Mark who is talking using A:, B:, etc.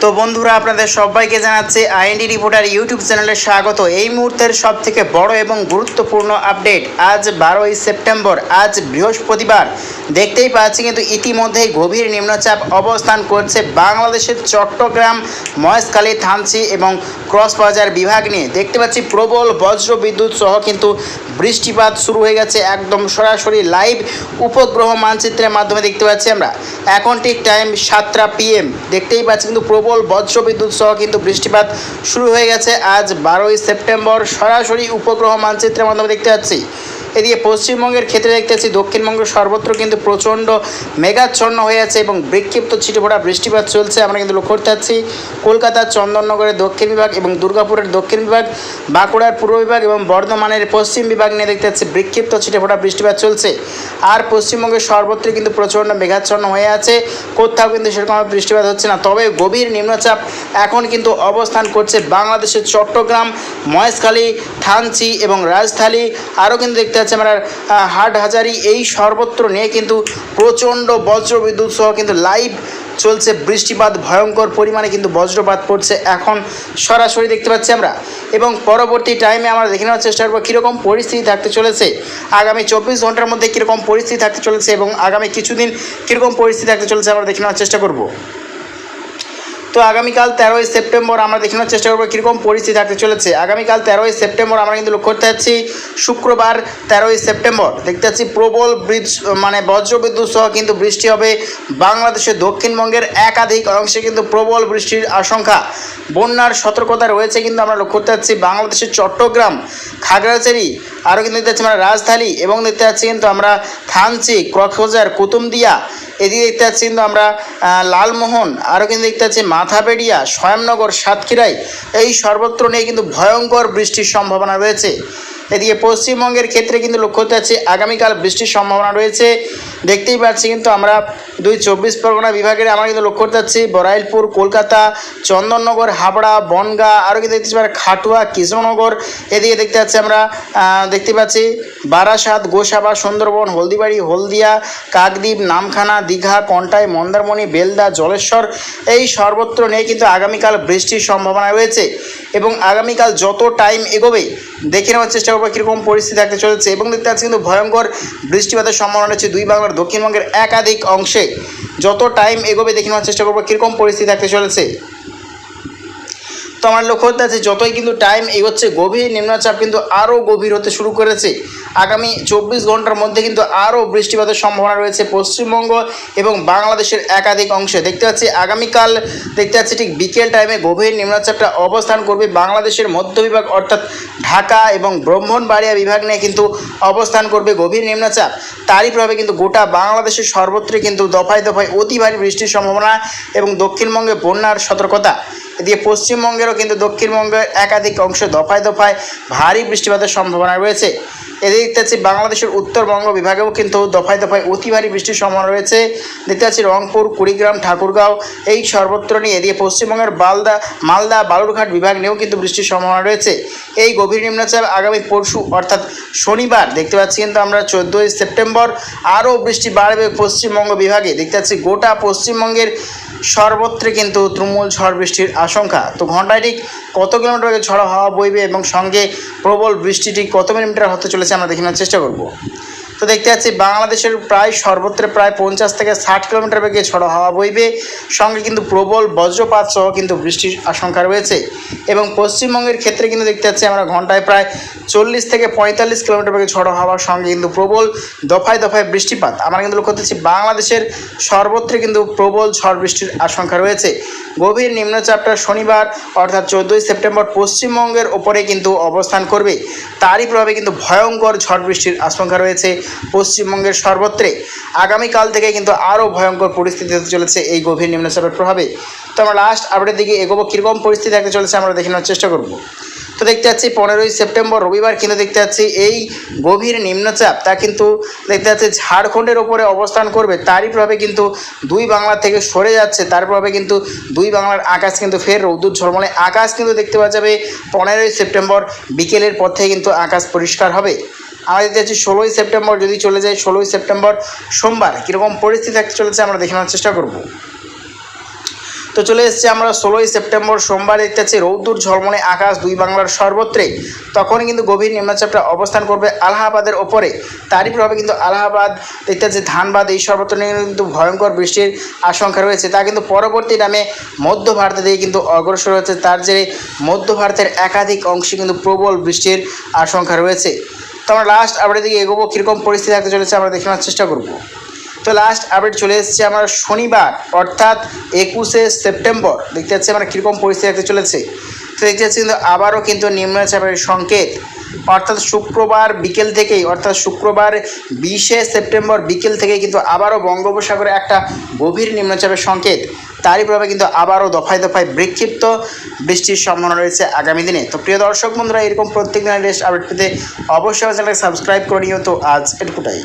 A: তো বন্ধুরা আপনাদের সবাইকে জানাচ্ছি আইএনডি রিপোর্টার ইউটিউব চ্যানেলে স্বাগত। এই মুহূর্তের সবথেকে বড় এবং গুরুত্বপূর্ণ আপডেট আজ 12ই সেপ্টেম্বর, আজ বৃহস্পতিবার। দেখতেই পাচ্ছি কিন্তু ইতিমধ্যেই গভীর নিম্নচাপ অবস্থান করছে বাংলাদেশের চট্টগ্রাম, মহেশখালী, থানচি এবং কক্সবাজার বিভাগ নিয়ে। দেখতে পাচ্ছি প্রবল বজ্র বিদ্যুৎ সহ কিন্তু বৃষ্টিপাত শুরু হয়ে গেছে, একদম সরাসরি লাইভ উপগ্রহ মানচিত্রের মাধ্যমে দেখতে পাচ্ছি আমরা। এখন ঠিক টাইম 7টা PM। দেখতেই পাচ্ছি কিন্তু প্রবল বজ্রবিদ্যুৎ সহ কিন্তু বৃষ্টিপাত শুরু হয়ে গেছে আজ 12ই সেপ্টেম্বর, সরাসরি উপগ্রহ মানচিত্রের মাধ্যমে দেখতে পাচ্ছি। এদিকে পশ্চিমবঙ্গের ক্ষেত্রে দেখতে পাচ্ছি দক্ষিণবঙ্গের সর্বত্র কিন্তু প্রচণ্ড মেঘাচ্ছন্ন হয়ে আছে এবং বিক্ষিপ্ত ছিটেফোঁটা বৃষ্টিপাত চলছে। আমরা কিন্তু লক্ষ্য করতে পারছি কলকাতার চন্দননগরের দক্ষিণ বিভাগ এবং দুর্গাপুরের দক্ষিণ বিভাগ, বাঁকুড়ার পূর্ব বিভাগ এবং বর্ধমানের পশ্চিম বিভাগ নিয়ে দেখতে পাচ্ছি বিক্ষিপ্ত ছিটেফোঁটা বৃষ্টিপাত চলছে। আর পশ্চিমবঙ্গের সর্বত্রই কিন্তু প্রচণ্ড মেঘাচ্ছন্ন হয়ে আছে, কোথাও কিন্তু সেরকমভাবে বৃষ্টিপাত হচ্ছে না। তবে গভীর নিম্নচাপ এখন কিন্তু অবস্থান করছে বাংলাদেশের চট্টগ্রাম, মহেশখালী, থানচি এবং রাজধানী, আরও কিন্তু দেখতে পাচ্ছি আমরা হাটহাজারী, এই সর্বত্র নিয়ে কিন্তু প্রচণ্ড বজ্রবিদ্যুৎ সহ কিন্তু লাইভ চলছে বৃষ্টিপাত। ভয়ঙ্কর পরিমাণে কিন্তু বজ্রপাত পড়ছে এখন সরাসরি দেখতে পাচ্ছি আমরা। এবং পরবর্তী টাইমে আমরা দেখে নেওয়ার চেষ্টা করবো কীরকম পরিস্থিতি থাকতে চলেছে, আগামী 24 ঘন্টার মধ্যে কীরকম পরিস্থিতি থাকতে চলেছে এবং আগামী কিছুদিন কীরকম পরিস্থিতি থাকতে চলেছে আমরা দেখে নেওয়ার চেষ্টা করব। তো আগামীকাল 13ই সেপ্টেম্বর আমরা দেখে নেওয়ার চেষ্টা করবো কীরকম পরিস্থিতি থাকতে চলেছে। আগামীকাল 13ই সেপ্টেম্বর আমরা কিন্তু লক্ষ্য করতে পারছি শুক্রবার 13ই সেপ্টেম্বর দেখতে পাচ্ছি প্রবল বজ্রবিদ্যুৎ সহ কিন্তু বৃষ্টি হবে বাংলাদেশের দক্ষিণবঙ্গের একাধিক অংশে, কিন্তু প্রবল বৃষ্টির আশঙ্কা। বন্যার সতর্কতা রয়েছে কিন্তু আমরা লক্ষ্য করতে পারছি বাংলাদেশের চট্টগ্রাম, খাগড়াছড়ি, আরও কিন্তু দেখতে পাচ্ছি আমরা রাজধানী এবং দেখতে পাচ্ছি কিন্তু আমরা থানচি, কক্সবাজার, কুতুবদিয়া, এদিকে দেখতে পাচ্ছি কিন্তু আমরা লালমোহন, আরও কিন্তু দেখতে পাচ্ছি মাথাবেড়িয়া, স্বয়ংনগর, সাতক্ষীরাই, এই সর্বত্র নিয়ে কিন্তু ভয়ঙ্কর বৃষ্টির সম্ভাবনা রয়েছে। এদিকে পশ্চিমবঙ্গের ক্ষেত্রে কিন্তু লক্ষ্য করতে পারছি আগামীকাল বৃষ্টির সম্ভাবনা রয়েছে। দেখতেই পাচ্ছি কিন্তু আমরা 24 পরগনা বিভাগের আমরা কিন্তু লক্ষ্য করতে পারছি বরাইলপুর, কলকাতা, চন্দননগর, হাবড়া, বনগাঁ, আরও কিন্তু দেখতে পাচ্ছি খাটুয়া, কৃষ্ণনগর, এদিকে দেখতে পাচ্ছি আমরা দেখতে পাচ্ছি বারাসাত, গোসাবা, সুন্দরবন, হলদিবাড়ি, হলদিয়া, কাকদ্বীপ, নামখানা, দীঘা, কন্টাই, মন্দারমণি, বেলদা, জলেশ্বর, এই সর্বত্র নিয়ে কিন্তু আগামীকাল বৃষ্টির সম্ভাবনা রয়েছে। এবং আগামীকাল যত টাইম এগোবে দেখে নেওয়ার চেষ্টা করবো কীরকম পরিস্থিতি থাকতে চলেছে। এবং দেখতে পাচ্ছি কিন্তু ভয়ঙ্কর বৃষ্টিপাতের সম্ভাবনা রয়েছে দুই বাংলার দক্ষিণবঙ্গের একাধিক অংশে। যত টাইম এগোবে দেখে নেওয়ার চেষ্টা করবো কীরকম পরিস্থিতি থাকতে চলেছে। তো আমার লক্ষ্য করতে আছে যতই কিন্তু টাইম এগোচ্ছে গভীর নিম্নচাপ কিন্তু আরও গভীর হতে শুরু করেছে। আগামী 24 ঘন্টার মধ্যে কিন্তু আরও বৃষ্টিপাতের সম্ভাবনা রয়েছে পশ্চিমবঙ্গ এবং বাংলাদেশের একাধিক অংশে। দেখতে পাচ্ছি আগামীকাল দেখতে পাচ্ছি ঠিক বিকেল টাইমে গভীর নিম্নচাপটা অবস্থান করবে বাংলাদেশের মধ্য বিভাগ অর্থাৎ ঢাকা এবং ব্রাহ্মণবাড়িয়া বিভাগ নিয়ে কিন্তু অবস্থান করবে গভীর নিম্নচাপ। তারই প্রভাবে কিন্তু গোটা বাংলাদেশের সর্বত্রই কিন্তু দফায় দফায় অতি ভারী বৃষ্টির সম্ভাবনা এবং দক্ষিণবঙ্গে বন্যার সতর্কতা। এদিকে পশ্চিমবঙ্গেরও কিন্তু দক্ষিণবঙ্গের একাধিক অংশে দফায় দফায় ভারী বৃষ্টিপাতের সম্ভাবনা রয়েছে। এদিকে দেখতে পাচ্ছি বাংলাদেশের উত্তরবঙ্গ বিভাগেও কিন্তু দফায় দফায় অতি ভারী বৃষ্টির সম্ভাবনা রয়েছে। দেখতে পাচ্ছি রংপুর, কুড়িগ্রাম, ঠাকুরগাঁও, এই সর্বত্র নিয়ে। এদিকে পশ্চিমবঙ্গের মালদা, বালুরঘাট বিভাগ নিয়েও কিন্তু বৃষ্টির সম্ভাবনা রয়েছে। এই গভীর নিম্নচাপ আগামী পরশু অর্থাৎ শনিবার দেখতে পাচ্ছি কিন্তু আমরা 14ই সেপ্টেম্বর আরও বৃষ্টি বাড়বে পশ্চিমবঙ্গ বিভাগে। দেখতে পাচ্ছি গোটা পশ্চিমবঙ্গের সর্বত্রে কিন্তু তুমুল ঝড় বৃষ্টির আশঙ্কা। তো ঘন্টায় ঠিক কত কিলোমিটার বেগে ঝড়ো হাওয়া বইবে এবং সঙ্গে প্রবল বৃষ্টিটি কত মিলিমিটার হতে চলেছে আমরা দেখে নেওয়ার চেষ্টা করব। তো দেখতে পাচ্ছি বাংলাদেশের প্রায় সর্বত্র প্রায় 50 থেকে 60 কিলোমিটার বেগে ঝড়ো হাওয়া বইবে, সঙ্গে কিন্তু প্রবল বজ্রপাত সহ কিন্তু বৃষ্টির আশঙ্কা রয়েছে। এবং পশ্চিমবঙ্গের ক্ষেত্রে কিন্তু দেখতে পাচ্ছি আমরা ঘন্টায় প্রায় 40 থেকে 45 কিলোমিটার বেগে ঝড়ো হাওয়ার সঙ্গে কিন্তু প্রবল দফায় দফায় বৃষ্টিপাত। আমরা কিন্তু লক্ষ্য করতেছি বাংলাদেশের সর্বত্র কিন্তু প্রবল ঝড় বৃষ্টির আশঙ্কা রয়েছে। গভীর নিম্নচাপটা শনিবার অর্থাৎ 14ই সেপ্টেম্বর পশ্চিমবঙ্গের ওপরে কিন্তু অবস্থান করবে। তারই প্রভাবে কিন্তু ভয়ঙ্কর ঝড় বৃষ্টির আশঙ্কা রয়েছে পশ্চিমবঙ্গের সর্বত্রে। আগামীকাল থেকে কিন্তু আরও ভয়ঙ্কর পরিস্থিতি হতে চলেছে এই গভীর নিম্নচাপের প্রভাবে। তো আমরা লাস্ট আপডেটের দিকে এগোবো কীরকম পরিস্থিতি থাকতে চলেছে আমরা দেখে নেওয়ার চেষ্টা করব। তো দেখতে পাচ্ছি 15ই সেপ্টেম্বর রবিবার কিন্তু দেখতে পাচ্ছি এই গভীর নিম্নচাপ তা কিন্তু দেখতে পাচ্ছি ঝাড়খণ্ডের ওপরে অবস্থান করবে। তারই প্রভাবে কিন্তু দুই বাংলা থেকে সরে যাচ্ছে, তার প্রভাবে কিন্তু দুই বাংলার আকাশ কিন্তু ফের রৌদ্র ঝলমলে আকাশ কিন্তু দেখতে পাওয়া যাবে 15ই সেপ্টেম্বর বিকেলের পর থেকে কিন্তু আকাশ পরিষ্কার হবে। আমরা দেখতে পাচ্ছি 16ই সেপ্টেম্বর যদি চলে যায় 16ই সেপ্টেম্বর সোমবার কীরকম পরিস্থিতি থাকতে চলেছে আমরা দেখে নেওয়ার চেষ্টা করব। তো চলে এসেছি আমরা 16ই সেপ্টেম্বর সোমবার, দেখতে পাচ্ছি রৌদ্র ঝলমলে আকাশ দুই বাংলার সর্বত্রে। তখনই কিন্তু গভীর নিম্নচাপটা অবস্থান করবে আলাহাবাদের ওপরে। তারই প্রভাবে কিন্তু আলাহাবাদ, দেখতে পাচ্ছি ধানবাদ, এই সর্বত্র নিয়ে কিন্তু ভয়ঙ্কর বৃষ্টির আশঙ্কা রয়েছে। তা কিন্তু পরবর্তী নামে মধ্য ভারতের দিকে কিন্তু অগ্রসর হচ্ছে। তার জেরে মধ্য ভারতের একাধিক অংশে কিন্তু প্রবল বৃষ্টির আশঙ্কা রয়েছে। তো আমরা লাস্ট আপডেট দিকে এগোবো, কীরকম পরিস্থিতি থাকতে চলেছে আমরা দেখে নেওয়ার চেষ্টা করব। তো লাস্ট আপডেট চলে এসেছে আমরা শনিবার অর্থাৎ 21শে সেপ্টেম্বর। দেখতে পাচ্ছি আমরা কীরকম পরিস্থিতি থাকতে চলেছে। তো দেখতে পাচ্ছি কিন্তু আবারও কিন্তু নিম্নচাপের সংকেত, অর্থাৎ শুক্রবার বিকেল থেকেই, অর্থাৎ শুক্রবার 20শে সেপ্টেম্বর বিকেল থেকেই কিন্তু আবারও বঙ্গোপসাগরে একটা গভীর নিম্নচাপের সংকেত। তারই প্রভাবে কিন্তু আবারও দফায় দফায় বিক্ষিপ্ত বৃষ্টির সম্ভাবনা রয়েছে আগামী দিনে। তো প্রিয় দর্শক বন্ধুরা, এরকম প্রত্যেক দিনের লেটেস্ট আপডেট পেতে অবশ্যই চ্যানেলকে সাবস্ক্রাইব করে নিও। তো আজ এটুকুটাই।